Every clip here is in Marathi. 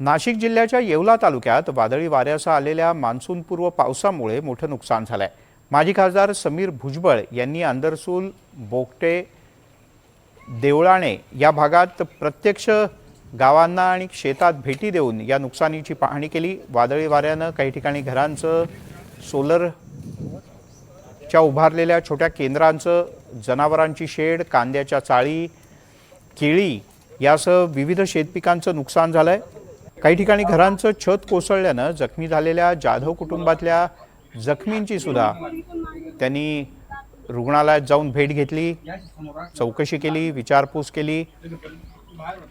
नाशिक जिल्ह्याच्या येवला तालुक्यात वादळी वाऱ्यासह आलेल्या मान्सूनपूर्व पावसामुळे मोठं नुकसान झालंय। माजी खासदार समीर भुजबळ यांनी अंदरसूल, बोगटे, देवळाणे या भागात प्रत्यक्ष गावांना आणि शेतात भेटी देऊन या नुकसानीची पाहणी केली। वादळी वाऱ्यानं काही ठिकाणी घरांचं, सोलरच्या उभारलेल्या छोट्या केंद्रांचं, जनावरांची शेड, कांद्याच्या चाळी, केळी यासह विविध शेतपिकांचं नुकसान झालंय। काही ठिकाणी घरांचं छत कोसळल्यानं जखमी झालेल्या जाधव कुटुंबातल्या जखमींची सुद्धा त्यांनी रुग्णालयात जाऊन भेट घेतली, चौकशी केली, विचारपूस केली।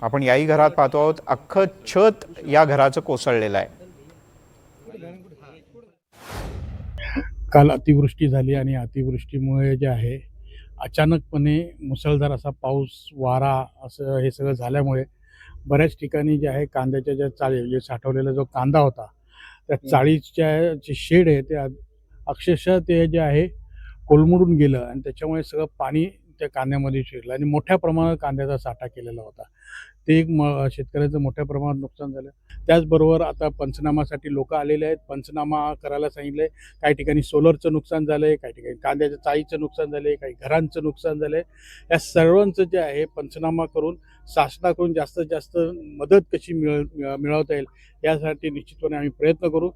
आपण याही घरात पाहतो आहोत, अख्खं छत या घराचं कोसळलेलं आहे। काल अतिवृष्टी झाली आणि अतिवृष्टीमुळे जे आहे अचानकपणे मुसळधार असा पाऊस, वारा असं हे सगळं झाल्यामुळे बऱ्याच ठिकाणी जे आहे कांद्याच्या ज्या चाळी म्हणजे साठवलेला जो कांदा होता त्या चाळीच्या जे शेड आहे ते अक्षरशः ते जे आहे कोलमडून गेलं आणि त्याच्यामुळे सगळं पाणी त्या कांद्यामध्ये शिरलं आणि मोठ्या प्रमाणात कांद्याचा साठा केलेला होता। ते एक शेतकऱ्याचं मोठ्या प्रमाणात नुकसान झालं। त्याचबरोबर आता पंचनामासाठी लोक आलेले आहेत, पंचनामा करायला सांगितले। काही ठिकाणी सोलरचं नुकसान झालंय, काही ठिकाणी कांद्याच्या चाळीचं नुकसान झालंय, काही घरांचं नुकसान झालंय। या सर्वांचं जे आहे पंचनामा करून शासनाकडून जास्तीत जास्त मदत कशी मिळवता येईल यासाठी निश्चितपणे आम्ही प्रयत्न करू।